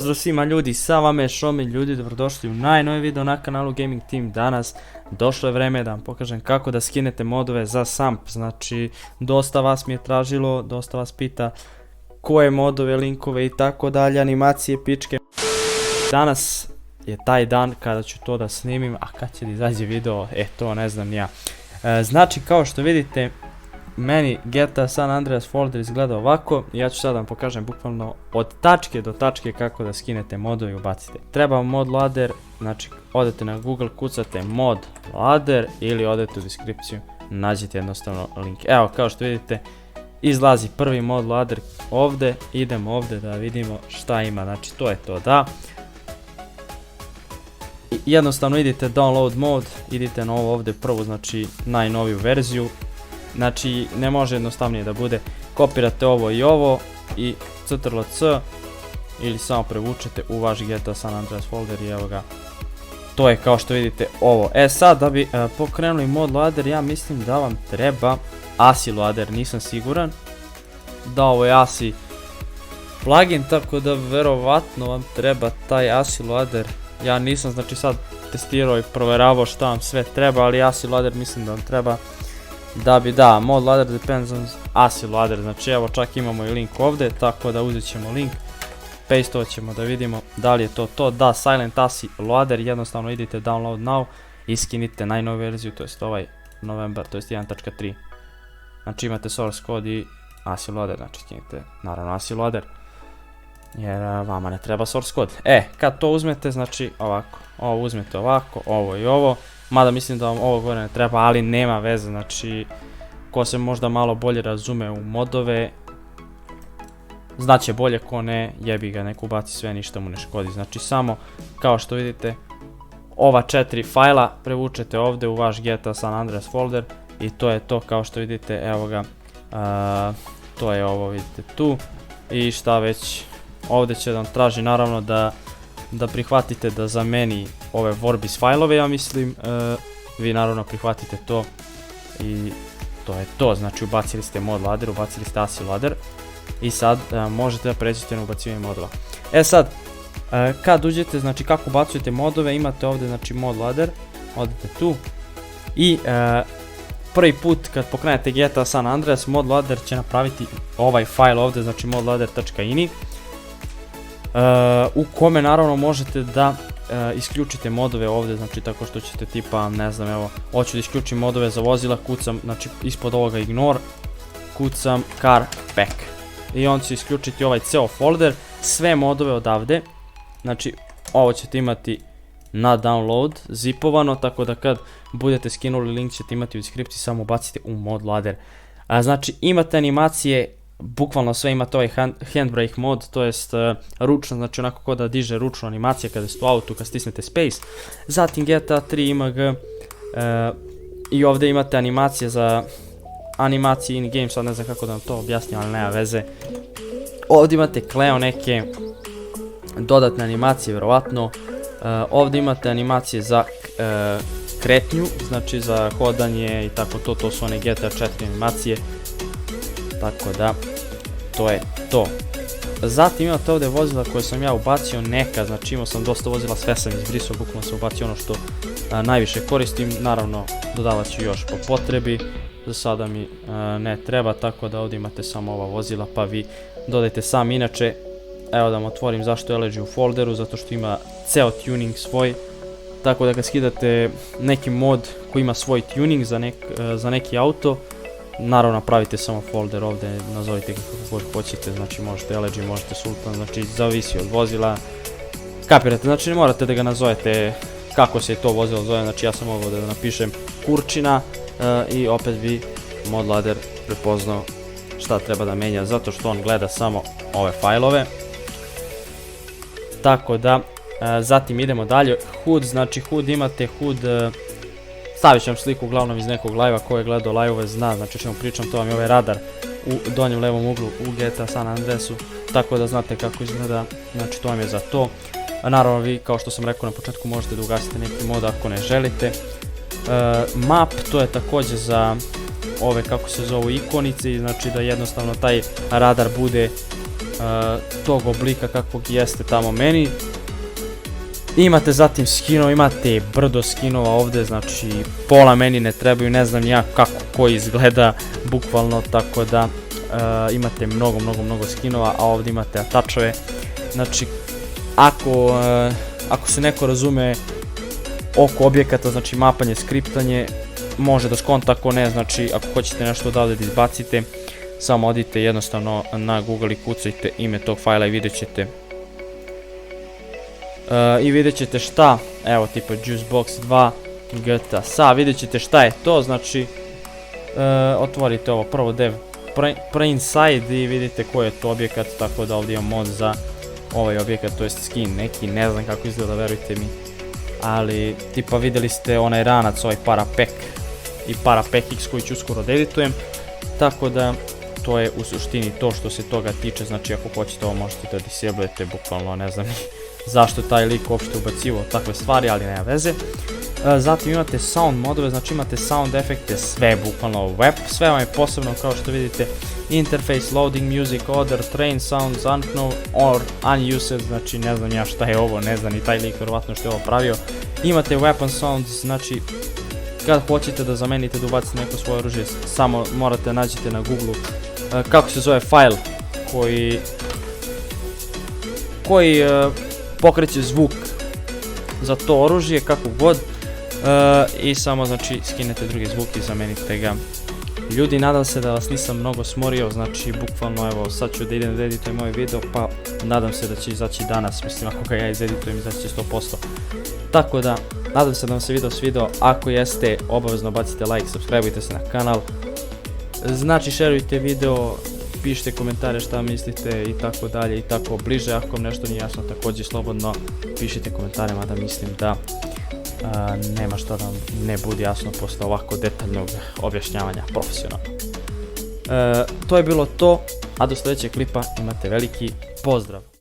Pozdrav svima ljudi, sa vama je Šomi ljudi, dobrodošli u najnoviji video na kanalu Gaming Team. Danas došlo je vreme da vam pokažem kako da skinete modove za SAMP. Znači, dosta vas mi je tražilo, dosta vas pita koje modove, linkove i tako dalje, animacije, pičke. Danas je taj dan kada ću to da snimim, a kad će da izađe video, to ne znam ja. Znači, kao što vidite, meni GTA San Andreas folder izgleda ovako. Ja ću sad vam pokažem bukvalno od tačke do tačke kako da skinete modove i ubacite. Treba vam mod loader, znači odete na Google, kucate mod loader ili odete u deskripciju, nađete jednostavno link. Evo, kao što vidite, izlazi prvi mod loader ovdje. Idemo ovdje da vidimo šta ima, znači to je to da. Jednostavno idete download mode, idete na ovo ovdje prvu, znači najnoviju verziju. Znači ne može jednostavnije da bude, kopirate ovo i Ctrl+C ili samo prevučete u vaš GTA San Andreas folder i evo ga. To je kao što vidite ovo. Sad da bi pokrenuli mod loader, ja mislim da vam treba ASI loader, nisam siguran da ovo je ASI plugin, tako da verovatno vam treba taj ASI loader. Ja nisam znači sad testirao i provjeravao šta vam sve treba, ali ASI loader mislim da vam treba. Da, mod loader depends on ASI loader, znači evo čak imamo i link ovdje, tako da uzet ćemo link, pastovat ćemo da vidimo da li je to. Da, silent ASI loader, jednostavno idite download now i skinite najnoviju verziju, to jest ovaj novembar, to jest 1.3. Znači imate source code i ASI loader, znači skinite naravno ASI loader, jer vama ne treba source code. Kad to uzmete, znači ovako, ovo uzmete ovako, ovo i ovo. Mada mislim da vam ovo gore ne treba, ali nema veze, znači ko se možda malo bolje razume u modove znaće bolje, ko ne, jebi ga, nek ubaci sve, ništa mu ne škodi. Znači samo kao što vidite ova 4 fajla prevučete ovdje u vaš GTA San Andreas folder i to je to. Kao što vidite, evo ga, to je ovo, vidite tu. I šta već, ovdje će da vam traži naravno da prihvatite da zameni ove Vorbis fajlove, ja mislim. Vi naravno prihvatite to i to je to. Znači ubacili ste mod loader, ubacili ste ASI loader i sad možete da pređete na ubacivanje modova. Sad, kad uđete, znači kako ubacujete modove, imate ovdje znači mod loader, odete tu i prvi put kad pokrenete GTA San Andreas, mod loader će napraviti ovaj fajl ovdje, znači modloader.ini, u kome naravno možete da isključite modove ovdje, znači tako što ćete tipa, ne znam, evo, hoću da isključim modove za vozila, kucam, znači ispod ovoga ignore, kucam car pack i on će isključiti ovaj ceo folder, sve modove odavde, znači ovo ćete imati na download, zipovano, tako da kad budete skinuli link ćete imati u deskripciji, samo bacite u mod loader. Znači imate animacije, bukvalno sve, imate ovaj handbrake mod, to jest ručno, znači onako kao da diže ručno animacija kada ste u autu, kad stisnete space. Zatim GTA 3 ima ga i ovdje imate animacije za animacije in game, sad ne znam kako da vam to objasnim, ali nema veze. Ovdje imate kleo neke dodatne animacije vjerovatno. Ovdje imate animacije za kretnju, znači za hodanje i tako to su one GTA 4 animacije. Tako da, to je to. Zatim imate ovdje vozila koje sam ja ubacio neka, znači imao sam dosta vozila, sve sam izbrisao, bukvalno sam ubacio ono što najviše koristim, naravno dodavat ću još po potrebi, za sada mi ne treba, tako da ovdje imate samo ova vozila pa vi dodajte sami. Inače, evo da vam otvorim zašto je LG u folderu, zato što ima ceo tuning svoj, tako da kad skidate neki mod koji ima svoj tuning za neki auto, naravno napravite samo folder ovdje, nazovite ga kako god hoćete, znači možete LG, možete Sultan, znači zavisi od vozila, kapirate, znači ne morate da ga nazovete kako se to vozilo zove, znači ja sam mogao da napišem Kurčina i opet bi mod loader prepoznao šta treba da menja, zato što on gleda samo ove fajlove. Tako da, zatim idemo dalje, HUD, znači HUD imate HUD, stavit ću vam sliku uglavnom iz nekog live-a, ko je gledao live-ove zna, znači o čemu pričam, to vam je ovaj radar u donjem levom uglu u GTA San Andreasu, tako da znate kako izgleda, znači to vam je za to. Naravno vi, kao što sam rekao na početku, možete da ugasite neki mod ako ne želite. Map, to je također za ove kako se zovu ikonice, znači da jednostavno taj radar bude tog oblika kakvog jeste tamo meni. Imate zatim skinova, imate brdo skinova ovdje, znači pola meni ne trebaju, ne znam ja kako koji izgleda bukvalno, tako da imate mnogo skinova, a ovdje imate atačeve. Znači ako se neko razume oko objekata, znači mapanje, skriptanje, može da skonta, ako ne, znači ako hoćete nešto odavde da izbacite, samo odite jednostavno na Google i kucajte ime tog fajla i vidjet ćete šta, evo tipa Juicebox 2 GTA SA, vidjet ćete šta je to, znači otvorite ovo prvo dev pre-inside i vidite koji je to objekat, tako da ovdje imam mod za ovaj objekat, to jest skin neki, ne znam kako izgleda, verujte mi, ali tipa vidjeli ste onaj ranac, ovaj Parapek i Parapek X koji ću uskoro da editujem, tako da to je u suštini to što se toga tiče, znači ako hoćete ovo možete da disablujete, bukvalno ne znam zašto taj lik uopšte ubacivo takve stvari, ali nema veze. Zatim imate sound modove, znači imate sound efekte, sve bukvalno web, sve vam je posebno kao što vidite, interface, loading, music, order, train sounds, unknown or unused, znači ne znam ja šta je ovo, ne znam ni taj lik vjerovatno što je ovo pravio. Imate weapon sounds, znači kad hoćete da zamenite, da ubacite neko svoje oružje, samo morate nađete na Google kako se zove fajl koji pokreće zvuk za to oružje, kako god, i samo znači skinete drugi zvuk i zamenite ga. Ljudi, nadam se da vas nisam mnogo smorio, znači bukvalno evo sad ću da idem da editujem ovaj video, pa nadam se da će izaći danas, mislim ako ga ja izeditujem izaći će 100%. Tako da, nadam se da vam se video svidao, ako jeste obavezno bacite like, subscribeujte se na kanal, znači šerujte video, pišite komentare šta mislite i tako dalje i tako bliže, ako vam nešto nije jasno također slobodno pišite komentare, mada mislim da nema šta da vam ne bude jasno posle ovako detaljnog objašnjavanja profesionalno. To je bilo to, a do sljedećeg klipa imate veliki pozdrav!